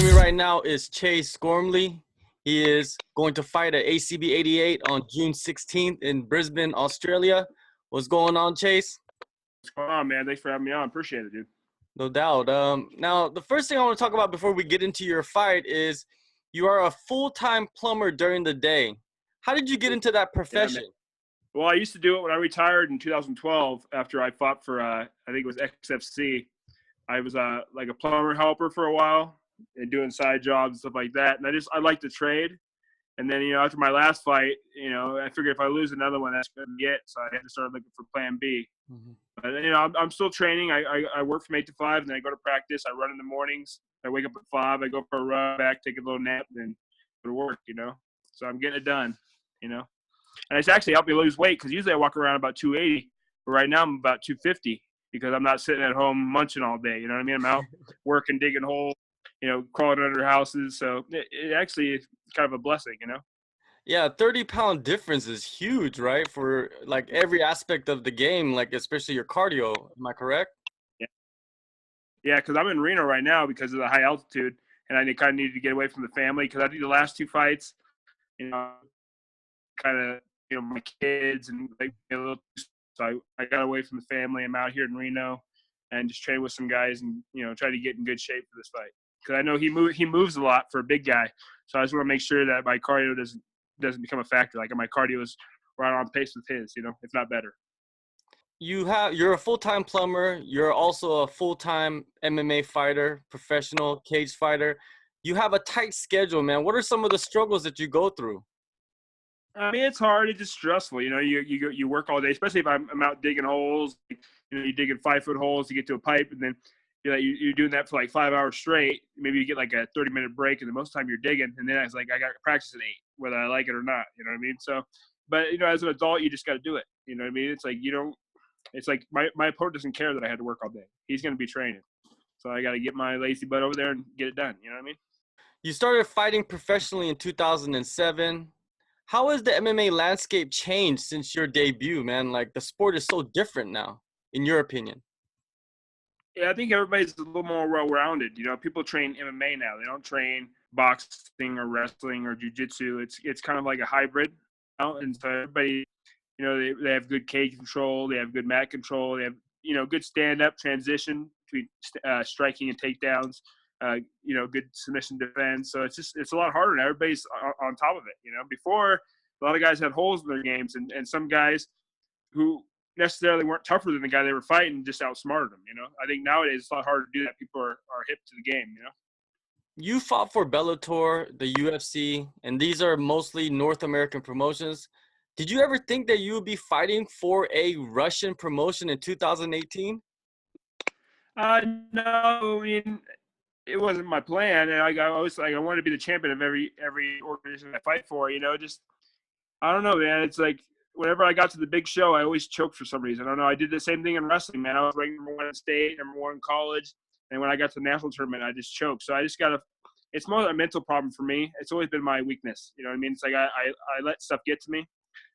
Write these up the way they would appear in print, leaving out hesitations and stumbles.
Joining me right now is Chase Gormley. He is going to fight at ACB 88 on June 16th in Brisbane, Australia. What's going on, Chase? What's going on, man? Thanks for having me on. Appreciate it, dude. No doubt. Now, the first thing I want to talk about before we get into your fight is you are a full-time plumber during the day. How did you get into that profession? Yeah, well, I used to do it when I retired in 2012 after I fought for, I think it was XFC. I was like a plumber helper for a while and doing side jobs and stuff like that. And I like to trade. And then, after my last fight, I figured if I lose another one, that's going to be it. So I had to start looking for plan B. Mm-hmm. But, I'm still training. I work from 8 to 5, and then I go to practice. I run in the mornings. I wake up at 5. I go for a run back, take a little nap, and then go to work, So I'm getting it done, And it's actually helped me lose weight because usually I walk around about 280. But right now I'm about 250 because I'm not sitting at home munching all day. You know what I mean? I'm out working, digging holes, crawling under houses. So it actually is kind of a blessing, Yeah, 30-pound difference is huge, right? For like every aspect of the game, like especially your cardio. Am I correct? Yeah, because I'm in Reno right now because of the high altitude, and I kind of needed to get away from the family because I think the last 2 fights, kind of, my kids and so I got away from the family. I'm out here in Reno and just train with some guys and, try to get in good shape for this fight. Because I know he moves a lot for a big guy. So I just want to make sure that my cardio doesn't become a factor. Like my cardio is right on pace with his, if not better. You're a full-time plumber. You're also a full-time MMA fighter, professional cage fighter. You have a tight schedule, man. What are some of the struggles that you go through? I mean, it's hard. It's just stressful. You work all day, especially if I'm out digging holes. You're digging 5-foot holes to get to a pipe, and then you're doing that for like 5 hours straight. Maybe you get like a 30-minute break, and the most time you're digging, and then it's like I got to practice at 8, whether I like it or not. You know what I mean? So, but as an adult, you just got to do it. You know what I mean? It's like It's like my opponent doesn't care that I had to work all day. He's going to be training, so I got to get my lazy butt over there and get it done. You know what I mean? You started fighting professionally in 2007. How has the MMA landscape changed since your debut, man? Like the sport is so different now, in your opinion. Yeah, I think everybody's a little more well-rounded. People train MMA now. They don't train boxing or wrestling or jiu-jitsu. It's kind of like a hybrid. And so everybody, they have good cage control. They have good mat control. They have, good stand-up transition between striking and takedowns. Good submission defense. So it's a lot harder now. Everybody's on top of it. Before a lot of guys had holes in their games, and some guys who necessarily weren't tougher than the guy they were fighting just outsmarted them. I think nowadays it's a lot harder to do that. People are hip to the game. You fought for Bellator, the UFC, and these are mostly North American promotions. Did you ever think that you would be fighting for a Russian promotion in 2018? No, I mean, it wasn't my plan, and I always I wanted to be the champion of every organization I fight for. Just I don't know, man. It's like whenever I got to the big show, I always choked for some reason. I don't know. I did the same thing in wrestling, man. I was ranked #1 in state, #1 in college, and when I got to the national tournament, I just choked. So I just gotta. It's more a mental problem for me. It's always been my weakness. You know what I mean? It's like I let stuff get to me.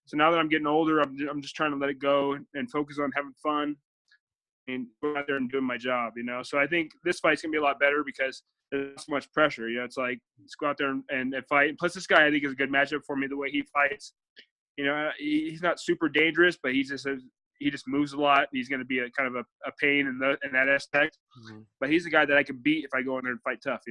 So now that I'm getting older, I'm just trying to let it go and focus on having fun and go out there and doing my job, So I think this fight's going to be a lot better because there's so much pressure. It's like, let's go out there and fight. And plus, this guy, I think, is a good matchup for me the way he fights. He's not super dangerous, but he just moves a lot. He's going to be a kind of a pain in that aspect. Mm-hmm. But he's the guy that I can beat if I go in there and fight tough,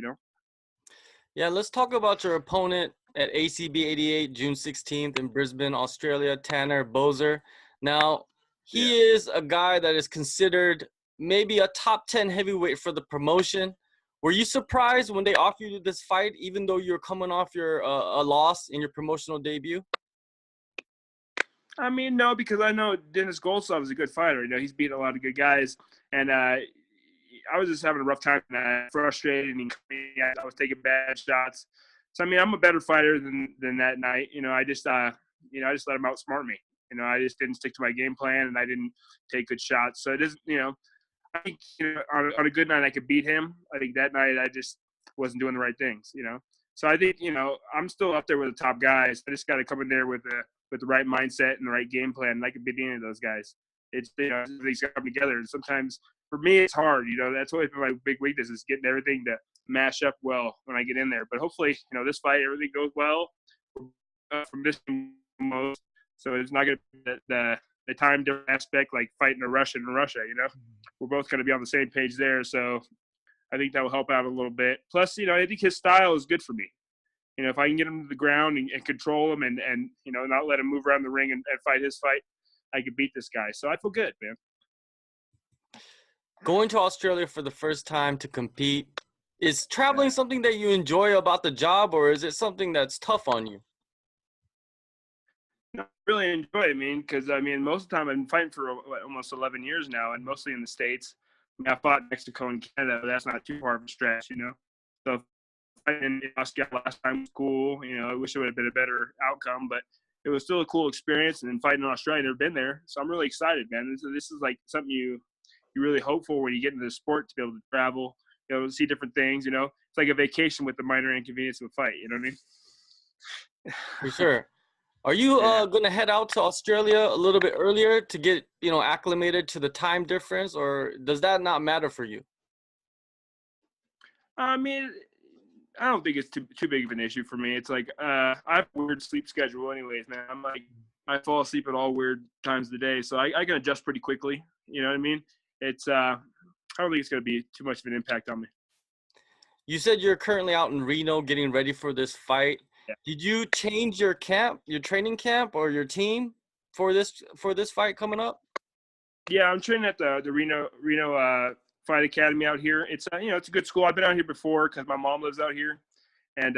Yeah, let's talk about your opponent at ACB 88, June 16th in Brisbane, Australia, Tanner Boser. Now, he is a guy that is considered maybe a top 10 heavyweight for the promotion. Were you surprised when they offered you this fight, even though you're coming off your a loss in your promotional debut? I mean, no, because I know Dennis Goldstaff is a good fighter. He's beaten a lot of good guys, and I was just having a rough time, frustrated, and I was taking bad shots. So I mean, I'm a better fighter than that night. I just let him outsmart me. I just didn't stick to my game plan, and I didn't take good shots. So it isn't, I think on a good night I could beat him. I think that night I just wasn't doing the right things. So I think I'm still up there with the top guys. I just got to come in there with the right mindset and the right game plan, and I can beat any of those guys. It's things come together, and sometimes for me it's hard. That's always been my big weakness is getting everything to mash up well when I get in there. But hopefully, this fight, everything goes well from this most. So it's not going to be the time difference aspect like fighting a Russian in Russia. We're both going to be on the same page there. So I think that will help out a little bit. Plus, I think his style is good for me. If I can get him to the ground and control him and not let him move around the ring and fight his fight, I could beat this guy. So I feel good, man. Going to Australia for the first time to compete, is traveling something that you enjoy about the job, or is it something that's tough on you? I really enjoy it, because most of the time I've been fighting for almost 11 years now, and mostly in the States. I fought in Mexico and Canada, but that's not too far of a stretch, So fighting in Australia last time was cool. I wish it would have been a better outcome, but it was still a cool experience. And then fighting in Australia, I've never been there, so I'm really excited, man. This is like something you really hope for when you get into the sport, to be able to travel, see different things. It's like a vacation with the minor inconvenience of a fight. You know what I mean? For sure. Are you going to head out to Australia a little bit earlier to get, acclimated to the time difference, or does that not matter for you? I don't think it's too big of an issue for me. It's like I have a weird sleep schedule anyways, man. I fall asleep at all weird times of the day, so I can adjust pretty quickly. You know what I mean? It's I don't think it's going to be too much of an impact on me. You said you're currently out in Reno getting ready for this fight. Yeah. Did you change your camp, your training camp, or your team for this fight coming up? Yeah, I'm training at the Reno Fight Academy out here. It's it's a good school. I've been out here before because my mom lives out here, and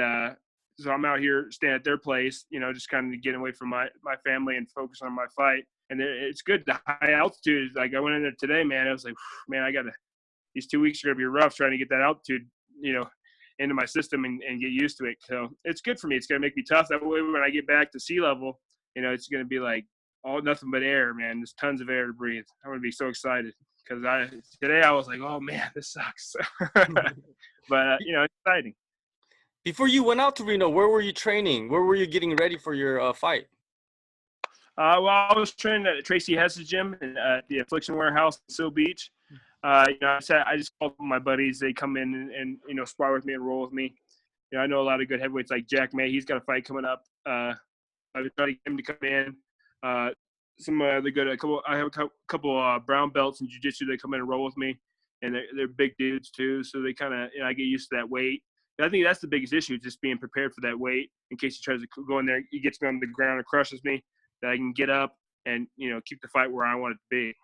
so I'm out here staying at their place. Just kind of getting away from my family and focus on my fight. And it's good. The high altitude, like I went in there today, man. I was like, man, these 2 weeks are gonna be rough trying to get that altitude, into my system and get used to it. So it's good for me. It's gonna make me tough. That way, when I get back to sea level, it's gonna be like all nothing but air, man. There's tons of air to breathe. I'm gonna be so excited because today I was like, oh man, this sucks. But it's exciting. Before you went out to Reno, where were you training? Where were you getting ready for your fight? Well, I was training at Tracy Hess's gym at the Affliction Warehouse in Seal Beach. I just called my buddies. They come in and spar with me and roll with me. I know a lot of good heavyweights like Jack May. He's got a fight coming up. I've been trying to get him to come in. Some other good. I have a couple brown belts in jiu-jitsu. They come in and roll with me, and they're big dudes too. So they kind of I get used to that weight. But I think that's the biggest issue, just being prepared for that weight in case he tries to go in there. He gets me on the ground and crushes me. That I can get up and keep the fight where I want it to be.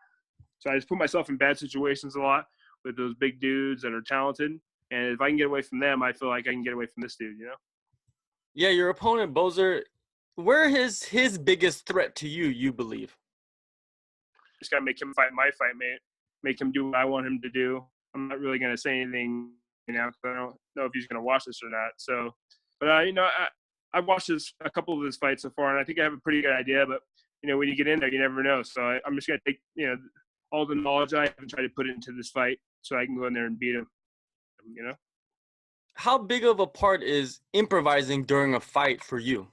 So I just put myself in bad situations a lot with those big dudes that are talented, and if I can get away from them, I feel like I can get away from this dude. Yeah, your opponent Boser. Where is his biggest threat to you? You believe? Just gotta make him fight my fight, mate. Make him do what I want him to do. I'm not really gonna say anything, because I don't know if he's gonna watch this or not. So, but I've watched a couple of his fights so far, and I think I have a pretty good idea. But when you get in there, you never know. So I'm just gonna take all the knowledge I have and try to put it into this fight, so I can go in there and beat him. How big of a part is improvising during a fight for you?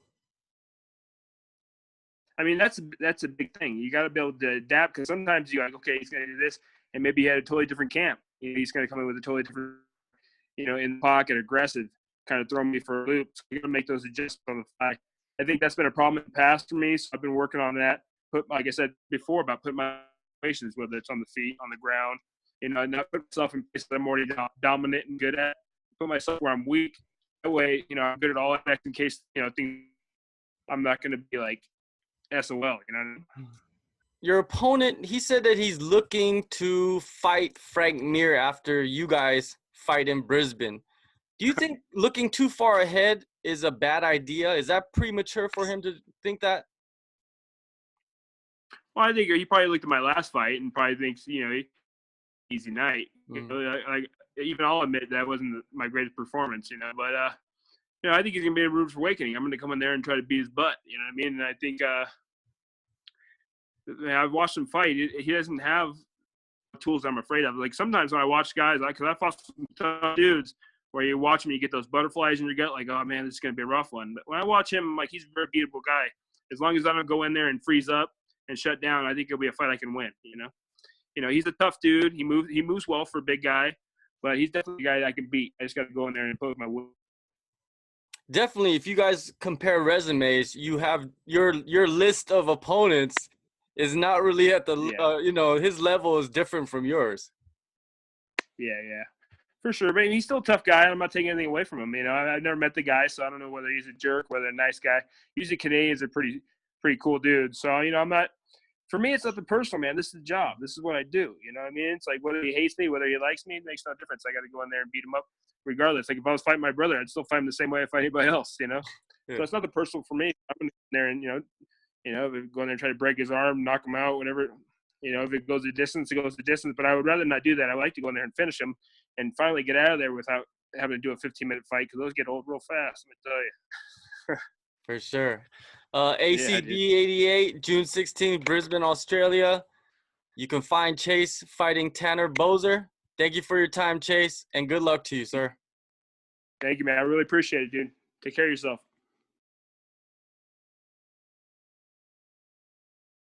That's a big thing. You got to be able to adapt, because sometimes you're like, okay, he's gonna do this, and maybe he had a totally different camp. He's gonna come in with a totally different, in the pocket, aggressive, kind of throw me for a loop. So you got to make those adjustments on the fly. I think that's been a problem in the past for me, so I've been working on that. Like I said before, about putting my situations, whether it's on the feet, on the ground, not put myself in places that I'm already dominant and good at. Put myself where I'm weak. That way, I'm good at all aspects in case, I'm not going to be like SOL, Your opponent, he said that he's looking to fight Frank Mir after you guys fight in Brisbane. Do you think looking too far ahead is a bad idea? Is that premature for him to think that? Well, I think he probably looked at my last fight and probably thinks, easy night. Even I'll admit that wasn't my greatest performance, But I think he's gonna be in room for awakening. I'm gonna come in there and try to beat his butt. You know what I mean? And I think I've watched him fight. He doesn't have tools I'm afraid of. Like sometimes when I watch guys, because I fought some tough dudes where you watch him, you get those butterflies in your gut, like, oh man, this is gonna be a rough one. But when I watch him, like, he's a very beatable guy. As long as I don't go in there and freeze up and shut down, I think it'll be a fight I can win. He's a tough dude. He moves well for a big guy, But he's definitely a guy that I can beat. I just got to go in there and put my will. Definitely, if you guys compare resumes, you have your list of opponents is not really at the his level is different from yours. Yeah, for sure. But he's still a tough guy. I'm not taking anything away from him. I've never met the guy, so I don't know whether he's a jerk, whether a nice guy. Usually Canadians are pretty cool dudes. So I'm not. For me, it's nothing personal, man. This is the job. This is what I do. You know what I mean? It's like whether he hates me, whether he likes me, it makes no difference. I got to go in there and beat him up regardless. Like if I was fighting my brother, I'd still fight him the same way I fight anybody else, Yeah. So it's nothing personal for me. I'm going there and, if I go in there and try to break his arm, knock him out, whatever, if it goes the distance, it goes the distance. But I would rather not do that. I would like to go in there and finish him and finally get out of there without having to do a 15-minute fight because those get old real fast, let me tell you. For sure. ACB 88, June 16th, Brisbane, Australia. You can find Chase fighting Tanner Boser. Thank you for your time, Chase, and good luck to you, sir. Thank you, man. I really appreciate it, dude. Take care of yourself.